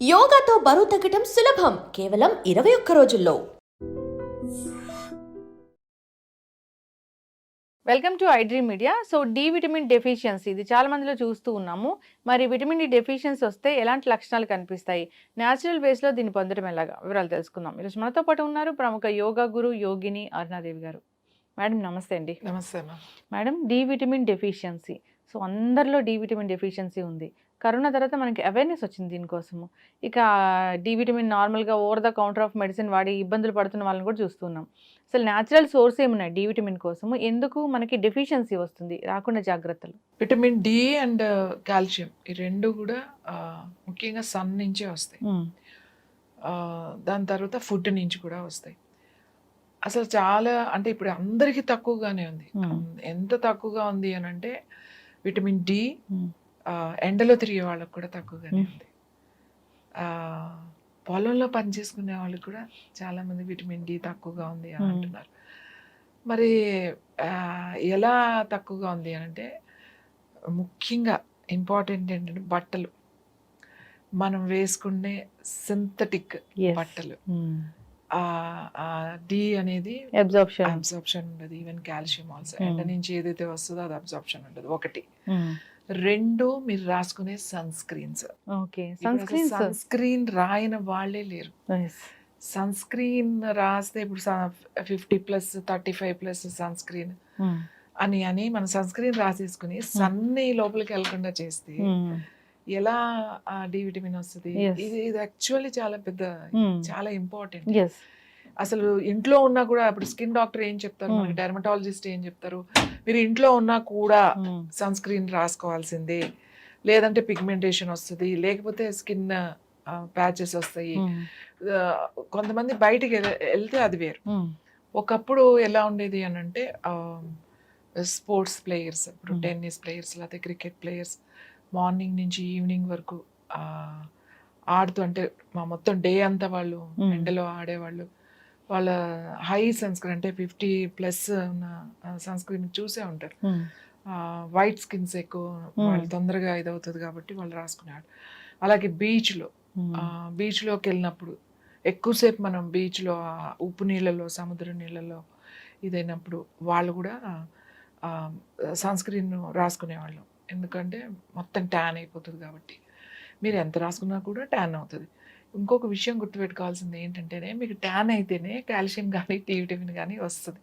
యోగాతో బరువు తగ్గటం సులభం కేవలం 21 రోజుల్లో. Welcome to iDream media. So D vitamin deficiency ఇది చాలా మందిలో చూస్తూ ఉన్నాము. మరి విటమిన్ డి డెఫిషియన్సీ వస్తే ఎలాంటి లక్షణాలు కనిపిస్తాయి, న్యాచురల్ వేస్లో దీన్ని పొందడం ఎలాగా, వివరాలు తెలుసుకుందాం. ఈరోజు మనతో పాటు ఉన్నారు ప్రముఖ యోగా గురు యోగిని అరుణాదేవి గారు. మేడం నమస్తే అండి. నమస్తే madam, D vitamin deficiency, so అందరిలో డి విటమిన్ డెఫిషియన్సీ ఉంది. కరోనా తర్వాత మనకి అవేర్నెస్ వచ్చింది దీనికోసము. ఇక డి విటమిన్ నార్మల్గా over the counter of medicine వాడి ఇబ్బందులు పడుతున్న వాళ్ళని కూడా చూస్తున్నాం. అసలు న్యాచురల్ సోర్స్ ఏమున్నాయి డి విటమిన్ కోసము, ఎందుకు మనకి డెఫిషియన్సీ వస్తుంది, రాకుండా జాగ్రత్తలు? విటమిన్ డి అండ్ కాల్షియం ఈ రెండు కూడా ముఖ్యంగా సన్ నుంచే వస్తాయి. దాని తర్వాత ఫుడ్ నుంచి కూడా వస్తాయి. అసలు చాలా అంటే ఇప్పుడు అందరికీ తక్కువగానే ఉంది. ఎంత తక్కువగా ఉంది అని అంటే విటమిన్ డి ఎండలో తిరిగే వాళ్ళకి కూడా తక్కువగానే ఉంది. పొలంలో పని చేసుకునే వాళ్ళకి కూడా చాలా మంది విటమిన్ డి తక్కువగా ఉంది అని అంటున్నారు. మరి ఎలా తక్కువగా ఉంది అని అంటే ముఖ్యంగా ఇంపార్టెంట్ ఏంటంటే బట్టలు, మనం వేసుకునే సింథటిక్ బట్టలు, డి అనేది అబ్జార్ప్షన్ ఉండదు. ఈవెన్ కాల్షియం ఆల్సో ఎండ నుంచి ఏదైతే వస్తుందో అది అబ్జార్ప్షన్ ఉండదు. ఒకటి. రెండు, మీరు రాసుకునే సన్ స్క్రీన్స్. సన్ స్క్రీన్ రాయని వాళ్ళే లేరు. సన్ స్క్రీన్ రాస్తే ఇప్పుడు 50+, 35+ సన్ స్క్రీన్ అని మనం సన్ స్క్రీన్ రాసేసుకుని సన్ని లోపలికి వెళ్ళకుండా చేస్తే ఎలా డి విటమిన్ వస్తుంది? ఇది యాక్చువల్లీ చాలా పెద్ద, చాలా ఇంపార్టెంట్. అసలు ఇంట్లో ఉన్నా కూడా ఇప్పుడు స్కిన్ డాక్టర్ ఏం చెప్తారు, మనకి డెర్మటాలజిస్ట్ ఏం చెప్తారు, మీరు ఇంట్లో ఉన్నా కూడా సన్ స్క్రీన్ రాసుకోవాల్సిందే, లేదంటే పిగ్మెంటేషన్ వస్తుంది, లేకపోతే స్కిన్ ప్యాచెస్ వస్తాయి. కొంతమంది బయటికి వెళ్తే అది వేరు. ఒకప్పుడు ఎలా ఉండేది అని అంటే స్పోర్ట్స్ ప్లేయర్స్, ఇప్పుడు టెన్నిస్ ప్లేయర్స్ లేకపోతే క్రికెట్ ప్లేయర్స్ మార్నింగ్ నుంచి ఈవినింగ్ వరకు ఆడుతూ, అంటే మొత్తం డే అంతా వాళ్ళు ఎండలో ఆడేవాళ్ళు. వాళ్ళ హై సన్ స్క్రీన్ అంటే 50+ ఉన్న సన్ స్క్రీన్ చూసే ఉంటారు. వైట్ స్కిన్స్ ఎక్కువ, వాళ్ళు తొందరగా ఇదవుతుంది కాబట్టి వాళ్ళు రాసుకునేవాడు. అలాగే బీచ్లోకి వెళ్ళినప్పుడు ఎక్కువసేపు మనం బీచ్లో ఉప్పు నీళ్ళలో, సముద్ర నీళ్ళలో ఇదైనప్పుడు వాళ్ళు కూడా సన్ స్క్రీన్ రాసుకునేవాళ్ళు. ఎందుకంటే మొత్తం ట్యాన్ అయిపోతుంది కాబట్టి. మీరు ఎంత రాసుకున్నా కూడా ట్యాన్ అవుతుంది. ఇంకొక విషయం గుర్తుపెట్టుకోవాల్సింది ఏంటంటేనే, మీకు ట్యాన్ అయితేనే కాల్షియం కానీ డి విటమిన్ కానీ వస్తుంది.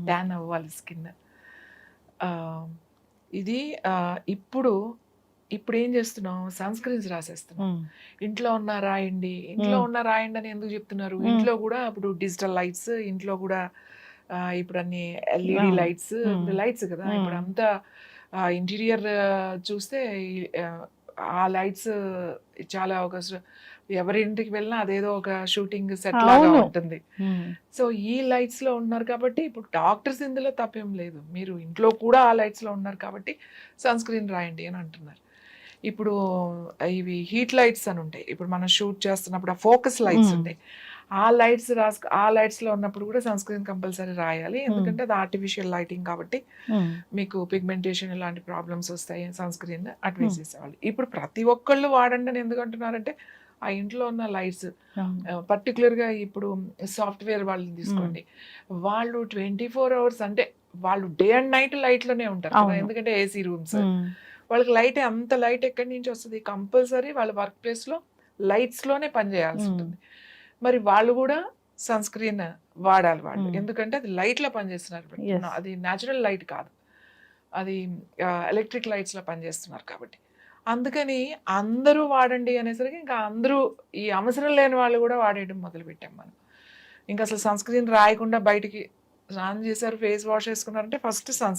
ట్యాన్ అవ్వాలి స్కిన్. ఇది ఇప్పుడు ఏం చేస్తున్నాం, సన్ స్క్రీన్స్ రాసేస్తున్నాం. ఇంట్లో ఉన్న రాయండి అని ఎందుకు చెప్తున్నారు? ఇంట్లో కూడా ఇప్పుడు డిజిటల్ లైట్స్, ఇంట్లో కూడా ఇప్పుడు అన్ని ఎల్ఈడి లైట్స్ కదా. ఇప్పుడు అంతా ఇంటీరియర్ చూస్తే ఆ లైట్స్ చాలా ఒక ఎవరి ఇంటికి వెళ్ళినా అదేదో ఒక షూటింగ్ సెట్ లాగా ఉంటుంది. సో ఈ లైట్స్ లో ఉన్నారు కాబట్టి ఇప్పుడు డాక్టర్స్ ఇందులో తప్పేం లేదు, మీరు ఇంట్లో కూడా ఆ లైట్స్ లో ఉన్నారు కాబట్టి సన్ స్క్రీన్ రాయండి అని అంటున్నారు. ఇప్పుడు ఇవి హీట్ లైట్స్ అని ఉంటాయి. ఇప్పుడు మనం షూట్ చేస్తున్నప్పుడు ఆ ఫోకస్ లైట్స్ ఉంటాయి. ఆ లైట్స్ లో ఉన్నప్పుడు కూడా సన్ స్క్రీన్ కంపల్సరీ రాయాలి. ఎందుకంటే అది ఆర్టిఫిషియల్ లైటింగ్ కాబట్టి మీకు పిగ్మెంటేషన్ ఇలాంటి ప్రాబ్లమ్స్ వస్తాయి. సన్ స్క్రీన్ అటు వేసేసేవాళ్ళు. ఇప్పుడు ప్రతి ఒక్కళ్ళు వాడండి అని ఎందుకు అంటున్నారంటే ఆ ఇంట్లో ఉన్న లైట్స్, పర్టికులర్గా ఇప్పుడు సాఫ్ట్వేర్ వాళ్ళని తీసుకోండి, వాళ్ళు 24 hours అంటే వాళ్ళు డే అండ్ నైట్ లైట్లోనే ఉంటారు కదా. ఎందుకంటే ఏసీ రూమ్స్, వాళ్ళకి లైట్, అంత లైట్ ఎక్కడి నుంచి వస్తుంది? కంపల్సరీ వాళ్ళ వర్క్ ప్లేస్లో లైట్స్లోనే పనిచేయాల్సి ఉంటుంది. మరి వాళ్ళు కూడా సన్ స్క్రీన్ వాడాలి వాళ్ళు, ఎందుకంటే అది లైట్లో పనిచేస్తున్నారు. అది న్యాచురల్ లైట్ కాదు, అది ఎలక్ట్రిక్ లైట్స్లో పనిచేస్తున్నారు కాబట్టి. అందుకని అందరూ వాడండి అనేసరికి ఇంకా అందరూ, ఈ అవసరం లేని వాళ్ళు కూడా వాడేయడం మొదలుపెట్టాం మనం. ఇంకా అసలు సన్ స్క్రీన్ రాయకుండా బయటికి స్నానం చేశారు, ఫేస్ వాష్ వేసుకున్నారంటే ఫస్ట్ సన్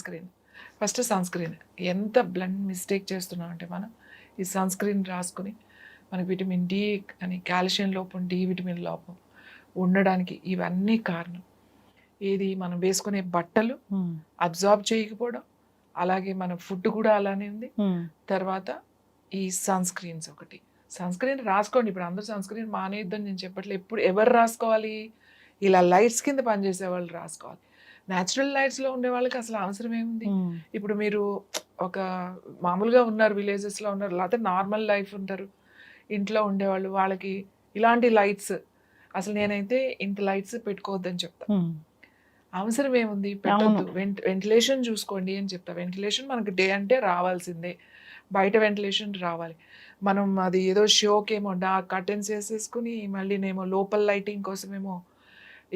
స్క్రీన్. ఎంత బ్లండ్ మిస్టేక్ చేస్తున్నాం అంటే మనం ఈ సన్ స్క్రీన్ రాసుకుని మనకి విటమిన్ డి అని, కాల్షియం లోపం, డి విటమిన్ లోపం ఉండడానికి ఇవన్నీ కారణం. ఏది, మనం వేసుకునే బట్టలు అబ్జార్బ్ చేయకపోవడం, అలాగే మన ఫుడ్ కూడా అలానే ఉంది. తర్వాత ఈ సన్ స్క్రీన్స్ ఒకటి. సన్ స్క్రీన్ రాసుకోండి. ఇప్పుడు అందరూ సన్ స్క్రీన్ మానేద్దని నేను చెప్పట్లేదు. ఎప్పుడు ఎవరు రాసుకోవాలి? ఇలా లైట్స్ కింద పనిచేసే వాళ్ళు రాసుకోవాలి. న్యాచురల్ లైట్స్లో ఉండే వాళ్ళకి అసలు అవసరం ఏముంది? ఇప్పుడు మీరు ఒక మామూలుగా ఉన్నారు, విలేజెస్లో ఉన్నారు, లేకపోతే నార్మల్ లైఫ్ ఉంటారు, ఇంట్లో ఉండేవాళ్ళు వాళ్ళకి ఇలాంటి లైట్స్ అసలు నేనైతే ఇంత లైట్స్ పెట్టుకోవద్దని చెప్తా. అవసరం ఏముంది, పెట్టొద్దు. వెంటిలేషన్ చూసుకోండి అని చెప్తా. వెంటిలేషన్ మనకి డే అంటే రావాల్సిందే, బయట వెంటిలేషన్ రావాలి. మనం అది ఏదో షోకేమో కర్టెన్స్ వేసేసుకుని మళ్ళీ నేమో లోపల లైటింగ్ కోసమేమో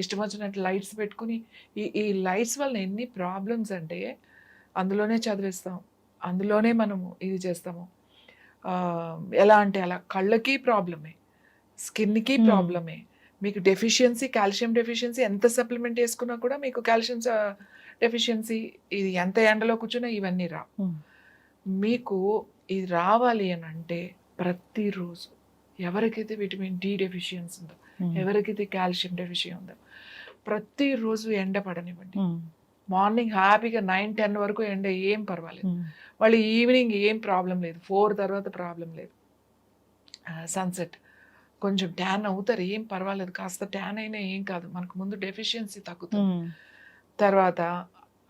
ఇష్టం వచ్చినట్టు లైట్స్ పెట్టుకుని ఈ లైట్స్ వల్ల ఎన్ని ప్రాబ్లమ్స్ అంటే అందులోనే చదివిస్తాం, అందులోనే మనము ఇది చేస్తాము. ఎలా అంటే అలా కళ్ళకి ప్రాబ్లమే, స్కిన్కి ప్రాబ్లమే, మీకు డెఫిషియన్సీ, కాల్షియం డెఫిషియన్సీ ఎంత సప్లిమెంట్ వేసుకున్నా కూడా మీకు కాల్షియం డెఫిషియన్సీ, ఇది ఎంత ఎండలో కూర్చున్నా ఇవన్నీ రావు. మీకు ఇది రావాలి అని అంటే ప్రతిరోజు ఎవరికైతే విటమిన్ డి డెఫిషియన్సీ ఉందో, ఎవరికైతే కాల్షియం డెఫిషియన్ ఉందో ప్రతిరోజు ఎండ పడనివ్వండి. మార్నింగ్ హ్యాపీగా 9-10 వరకు ఎండ ఏం పర్వాలేదు, వాళ్ళు ఈవినింగ్ ఏం ప్రాబ్లం లేదు, 4 తర్వాత ప్రాబ్లం లేదు. సన్సెట్ కొంచెం ట్యాన్ అవుతారు, ఏం పర్వాలేదు, కాస్త ట్యాన్ అయినా ఏం కాదు, మనకు ముందు డెఫిషియన్సీ తగ్గుతుంది. తర్వాత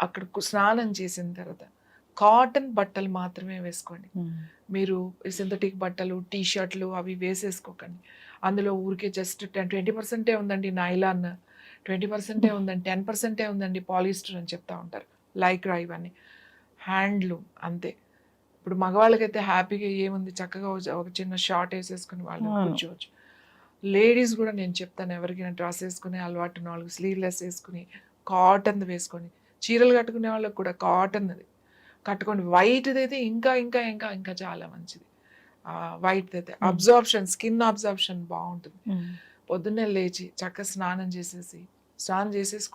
అక్కడ స్నానం చేసిన తర్వాత కాటన్ బట్టలు మాత్రమే వేసుకోండి. మీరు సింథటిక్ బట్టలు, టీ షర్ట్లు అవి వేసేసుకోకండి. అందులో ఊరికే జస్ట్ 20% ఉందండి నైలాన్, 20% ఉందండి, 10% ఉందండి పాలిస్టర్ అని చెప్తా ఉంటారు, లైక్రా ఇవన్నీ హ్యాండ్లూమ్ అంతే. ఇప్పుడు మగవాళ్ళకైతే హ్యాపీగా ఏముంది, చక్కగా ఒక చిన్న షార్ట్ వేసేసుకుని వాళ్ళు కూర్చోవచ్చు. లేడీస్ కూడా నేను చెప్తాను, ఎవరికైనా డ్రెస్ వేసుకునే అలవాటు ఉన్న వాళ్ళకి స్లీవ్లెస్ వేసుకుని కాటన్ వేసుకోండి. చీరలు కట్టుకునే వాళ్ళకి కూడా కాటన్ది కట్టుకోండి. వైట్ది అయితే ఇంకా ఇంకా ఇంకా ఇంకా చాలా మంచిది. వైట్ అయితే అబ్జార్ప్షన్, స్కిన్ అబ్జార్ప్షన్ బాగుంటుంది. పొద్దున్నే లేచి చక్కగా స్నానం చేసేసి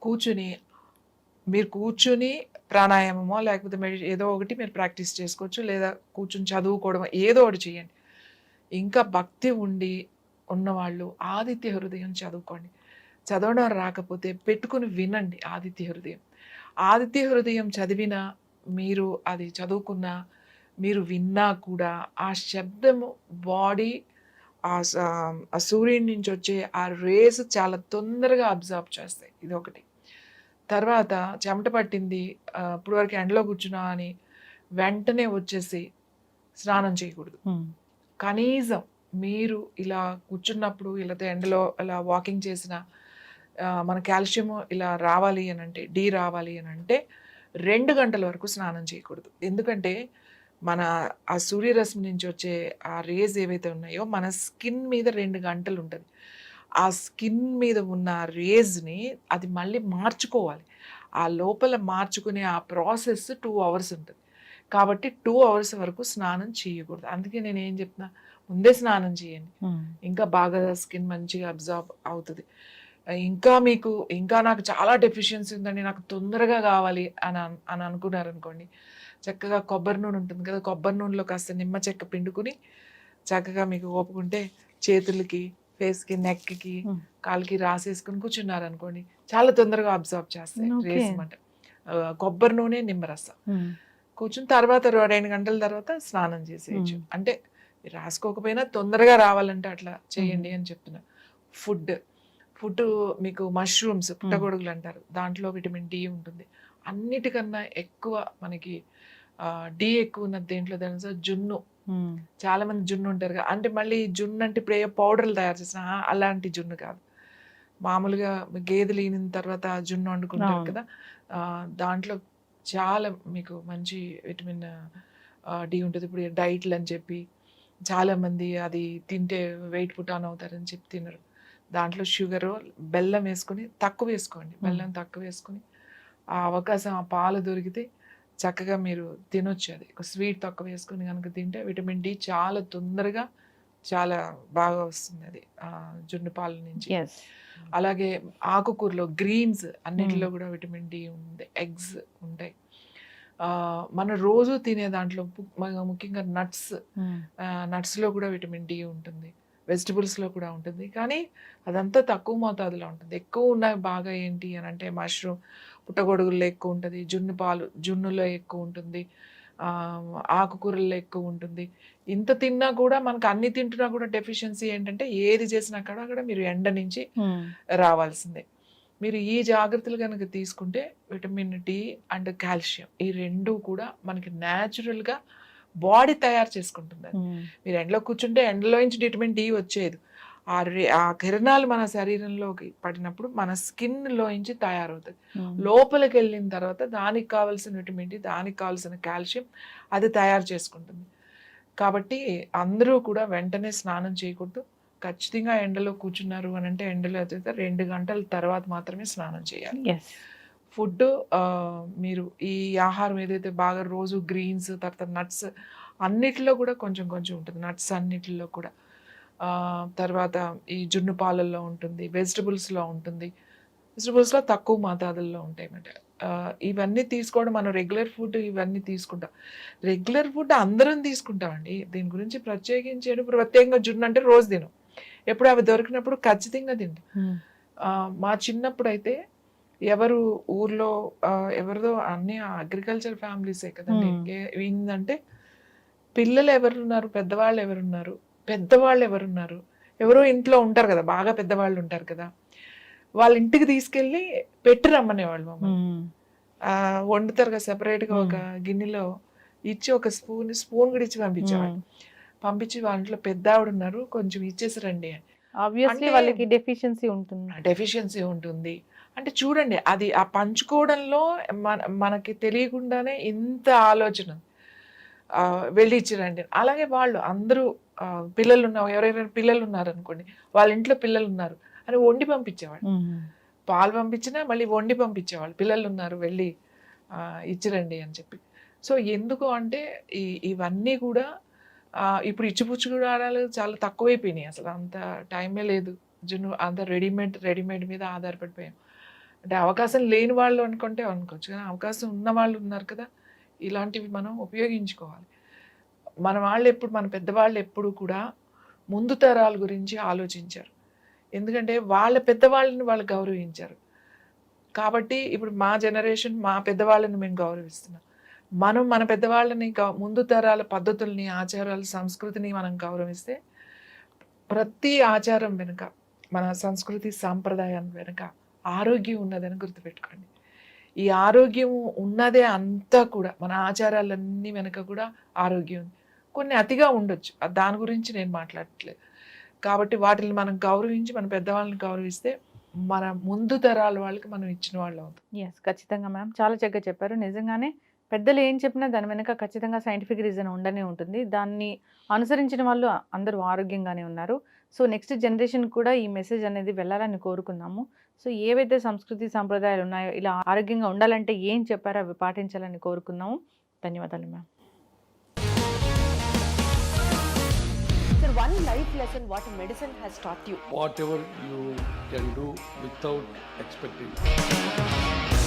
కూర్చొని మీరు కూర్చుని ప్రాణాయామమో లేకపోతే ఏదో ఒకటి మీరు ప్రాక్టీస్ చేసుకోవచ్చు, లేదా కూర్చుని చదువుకోవడం ఏదో ఒకటి చేయండి. ఇంకా భక్తి ఉన్నవాళ్ళు ఆదిత్య హృదయం చదువుకోండి. చదవడం రాకపోతే పెట్టుకుని వినండి ఆదిత్య హృదయం చదివినా, మీరు అది చదువుకున్నా, మీరు విన్నా కూడా ఆ శబ్దము బాడీ ఆ సూర్యుడి నుంచి వచ్చే ఆ రేస్ చాలా తొందరగా అబ్జర్వ్ చేస్తాయి. ఇది ఒకటి. తర్వాత చెమట పట్టింది, ఇప్పుడు వరకు ఎండలో కూర్చున్నా అని వెంటనే వచ్చేసి స్నానం చేయకూడదు. కనీసం మీరు ఇలా కూర్చున్నప్పుడు ఇలా ఎండలో ఇలా వాకింగ్ చేసిన మన కాల్షియం ఇలా రావాలి అని అంటే, డి రావాలి అని అంటే 2 గంటల వరకు స్నానం చేయకూడదు. ఎందుకంటే మన ఆ సూర్యరశ్మి నుంచి వచ్చే ఆ రేస్ ఏవైతే ఉన్నాయో మన స్కిన్ మీద 2 గంటలు ఉంటుంది. ఆ స్కిన్ మీద ఉన్న రేస్ని అది మళ్ళీ మార్చుకోవాలి. ఆ లోపల మార్చుకునే ఆ ప్రాసెస్ 2 అవర్స్ ఉంటుంది. కాబట్టి 2 అవర్స్ వరకు స్నానం చేయకూడదు. అందుకే నేను ఏం చెప్తున్నా, ముందే స్నానం చేయండి, ఇంకా బాగా స్కిన్ మంచిగా అబ్జార్బ్ అవుతుంది. ఇంకా నాకు చాలా డెఫిషియన్సీ ఉందండి, నాకు తొందరగా కావాలి అని అనుకున్నారనుకోండి, చక్కగా కొబ్బరి నూనె ఉంటుంది కదా, కొబ్బరి నూనెలో కాస్త నిమ్మ చెక్క పిండుకుని చక్కగా మీకు ఓపుకుంటే చేతులకి, ఫేస్కి, నెక్కి, కాళ్ళకి రాసేసుకుని కూర్చున్నారనుకోండి, చాలా తొందరగా అబ్జర్వ్ చేస్తాయి రేస్ అన్నమాట. కొబ్బరి నూనె, నిమ్మరసం కూర్చుని తర్వాత 2 గంటల తర్వాత స్నానం చేసేయచ్చు. అంటే మీరు రాసుకోకపోయినా తొందరగా రావాలంటే అట్లా చేయండి అని చెప్తున్నా. ఫుడ్ మీకు మష్రూమ్స్, పుట్టగొడుగులు అంటారు, దాంట్లో విటమిన్ డి ఉంటుంది. అన్నిటికన్నా ఎక్కువ మనకి డి ఎక్కువ ఉన్నది దేంట్లో తెలుసా? జున్ను. చాలా మంది జున్ను ఉంటారు కదా, అంటే మళ్ళీ జున్ను అంటే ఇప్పుడు ఏ పౌడర్లు తయారు చేసిన అలాంటి జున్ను కాదు, మామూలుగా గేదెలు ఈనిన తర్వాత జున్ను వండుకుంటారు కదా, దాంట్లో చాలా మీకు మంచి విటమిన్ డి ఉంటుంది. ఇప్పుడు డైట్లు అని చెప్పి చాలామంది అది తింటే వెయిట్ పుట్ ఆన్ అవుతారని చెప్పి తినరు. దాంట్లో షుగరు, బెల్లం తక్కువ వేసుకోండి. బెల్లం తక్కువ వేసుకుని ఆ అవకాశం, ఆ పాలు దొరికితే చక్కగా మీరు తినొచ్చు. అది స్వీట్ తక్కువ వేసుకుని కనుక తింటే విటమిన్ డి చాలా తొందరగా చాలా బాగా వస్తుంది అది జున్ను పాల నుంచి. అలాగే ఆకుకూరలో గ్రీన్స్ అన్నిటిలో కూడా విటమిన్ డి ఉంది. ఎగ్స్ ఉంటాయి. మన రోజు తినే దాంట్లో ముఖ్యంగా నట్స్లో కూడా విటమిన్ డి ఉంటుంది, వెజిటబుల్స్లో కూడా ఉంటుంది. కానీ అదంతా తక్కువ మోతాదులో ఉంటుంది. ఎక్కువ ఉన్నాయి బాగా ఏంటి అని అంటే మష్రూమ్, పుట్టగొడుగుల్లో ఎక్కువ ఉంటుంది, జున్నులో ఎక్కువ ఉంటుంది, ఆకుకూరల్లో ఎక్కువ ఉంటుంది. ఇంత తిన్నా కూడా మనకు అన్ని తింటున్నా కూడా డెఫిషియన్సీ ఏంటంటే ఏది చేసినా కూడా మీరు ఎండ నుంచి రావాల్సిందే. మీరు ఈ జాగ్రత్తలు కనుక తీసుకుంటే విటమిన్ డి అండ్ కాల్షియం ఈ 2 కూడా మనకి న్యాచురల్గా బాడీ తయారు చేసుకుంటుంది అది. మీరు ఎండలో కూర్చుంటే ఎండలో నుంచి విటమిన్ డి వచ్చేది. ఆ కిరణాలు మన శరీరంలోకి పడినప్పుడు మన స్కిన్లో నుంచి తయారవుతుంది. లోపలికి వెళ్ళిన తర్వాత దానికి కావాల్సిన విటమిన్ డి, దానికి కావాల్సిన కాల్షియం అది తయారు చేసుకుంటుంది. కాబట్టి అందరూ కూడా వెంటనే స్నానం చేయకూడదు. ఖచ్చితంగా ఎండలో కూర్చున్నారు అని అంటే ఎండలో అయితే 2 గంటల తర్వాత మాత్రమే స్నానం చేయాలి. ఫుడ్ మీరు ఈ ఆహారం ఏదైతే బాగా రోజు గ్రీన్స్, తర్వాత నట్స్ అన్నిటిలో కూడా కొంచెం కొంచెం ఉంటుంది. నట్స్ అన్నిటిలో కూడా తర్వాత ఈ జున్ను పాలల్లో ఉంటుంది, వెజిటబుల్స్లో ఉంటుంది. వెజిటబుల్స్లో తక్కువ మోతాదుల్లో ఉంటాయి అన్నమాట. ఇవన్నీ తీసుకోవడం మనం రెగ్యులర్ ఫుడ్ ఇవన్నీ తీసుకుంటాం. రెగ్యులర్ ఫుడ్ అందరం తీసుకుంటామండి. దీని గురించి ప్రత్యేకంగా జున్ను అంటే రోజు తినం. ఎప్పుడు అవి దొరికినప్పుడు ఖచ్చితంగా తింటాం. మా చిన్నప్పుడు అయితే ఎవరు ఊర్లో ఎవరిదో అన్ని అగ్రికల్చర్ ఫ్యామిలీసే కదండి. ఏంటంటే పిల్లలు ఎవరున్నారు, పెద్దవాళ్ళు ఎవరున్నారు, ఎవరో ఇంట్లో ఉంటారు కదా, బాగా పెద్దవాళ్ళు ఉంటారు కదా, వాళ్ళ ఇంటికి తీసుకెళ్ళి పెట్టి రమ్మనేవాళ్ళు మమ్మల్ని. వండుతారు కదా సెపరేట్గా ఒక గిన్నెలో ఇచ్చి ఒక స్పూన్ కూడా ఇచ్చి పంపించేవాళ్ళు. పంపించి వాళ్ళ ఇంట్లో పెద్ద ఆవిడ ఉన్నారు, కొంచెం ఇచ్చేసి రండి అని. ఆబ్వియస్లీ వాళ్ళకి డెఫిషియన్సీ ఉంటుంది. అంటే చూడండి, అది ఆ పంచుకోవడంలో మనకి తెలియకుండానే ఇంత ఆలోచన వెళ్ళి ఇచ్చిరండి. అలాగే వాళ్ళు అందరూ పిల్లలు ఎవరైనా పిల్లలు ఉన్నారు అనుకోండి, వాళ్ళ ఇంట్లో పిల్లలు ఉన్నారు అని వండి పంపించేవాళ్ళు. పాలు పంపించినా మళ్ళీ వండి పంపించేవాళ్ళు, పిల్లలు ఉన్నారు వెళ్ళి ఇచ్చిరండి అని చెప్పి. సో ఎందుకు అంటే ఇవన్నీ కూడా ఇప్పుడు ఇచ్చిపుచ్చుకోవడాలు చాలా తక్కువైపోయినాయి. అసలు అంత టైమే లేదు. అంత రెడీమేడ్ మీద ఆధారపడిపోయాం. అంటే అవకాశం లేని వాళ్ళు అనుకోవచ్చు, కానీ అవకాశం ఉన్న వాళ్ళు ఉన్నారు కదా, ఇలాంటివి మనం ఉపయోగించుకోవాలి. మన పెద్దవాళ్ళు ఎప్పుడు కూడా ముందు తరాల గురించి ఆలోచించారు. ఎందుకంటే వాళ్ళ పెద్దవాళ్ళని వాళ్ళు గౌరవించారు. కాబట్టి ఇప్పుడు మా జనరేషన్ మా పెద్దవాళ్ళని మేము గౌరవిస్తున్నాం. మనం మన పెద్దవాళ్ళని ముందు తరాల పద్ధతుల్ని, ఆచారాలు, సంస్కృతిని మనం గౌరవిస్తే ప్రతి ఆచారం వెనుక, మన సంస్కృతి సాంప్రదాయం వెనుక ఆరోగ్యం ఉన్నదని గుర్తుపెట్టుకోండి. ఈ ఆరోగ్యం ఉన్నదే అంతా కూడా, మన ఆచారాలన్నీ వెనుక కూడా ఆరోగ్యం ఉంది. కొన్ని అతిగా ఉండొచ్చు, దాని గురించి నేను మాట్లాడట్లేదు. కాబట్టి వాటిని మనం గౌరవించి, మన పెద్దవాళ్ళని గౌరవిస్తే మన ముందు తరాల వాళ్ళకి మనం ఇచ్చిన వాళ్ళు అవుతాం. ఖచ్చితంగా మ్యామ్, చాలా చక్కగా చెప్పారు. నిజంగానే పెద్దలు ఏం చెప్పినా దాని వెనక ఖచ్చితంగా సైంటిఫిక్ రీజన్ ఉండనే ఉంటుంది. దాన్ని అనుసరించిన వాళ్ళు అందరూ ఆరోగ్యంగానే ఉన్నారు. సో నెక్స్ట్ జనరేషన్ కూడా ఈ మెసేజ్ అనేది వెళ్ళాలని కోరుకుందాము. సో ఏవైతే సంస్కృతి సాంప్రదాయాలు ఉన్నాయో, ఇలా ఆరోగ్యంగా ఉండాలంటే ఏం చెప్పారో అవి పాటించాలని కోరుకుందాము. ధన్యవాదాలు ma'am. Sir, one life lesson what medicine has taught you. Whatever you can do without expecting.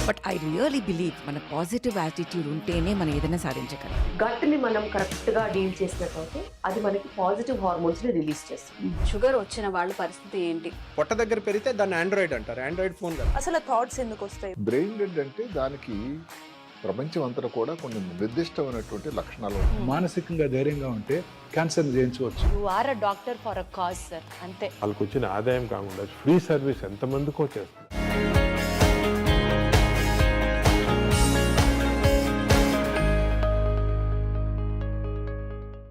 But I really believe మన పాజిటివ్ యాటిట్యూడ్ ఉంటేనే మనం ఏదైనా సాధించగలం. గట్ని మనం కరెక్ట్గా డీల్ చేసినట్లయితే అది మనకి పాజిటివ్ హార్మోన్స్ని రిలీజ్ చేస్తుంది. షుగర్ వచ్చిన వాళ్ళ పరిస్థితి ఏంటి? పొట్ట దగ్గర పెరిగితే దాన్ని ఆండ్రాయిడ్ అంటారు, ఆండ్రాయిడ్ ఫోన్ కదా. అసలు థాట్స్ ఎందుకు వస్తాయి? బ్రెయిన్ డెడ్ అంటే దానికి ప్రపంచం అంతా కూడా కొన్ని నిర్దిష్టమైనటువంటి లక్షణాలు ఉన్నాయి. మానసికంగా ధైర్యంగా ఉంటే క్యాన్సర్ జయించవచ్చు. You are a doctor for a cause sir, అంతే. వాళ్ళకి వచ్చిన ఆదాయం కాకుండా ఫ్రీ సర్వీస్ ఎంతమందికో చేస్తుంది.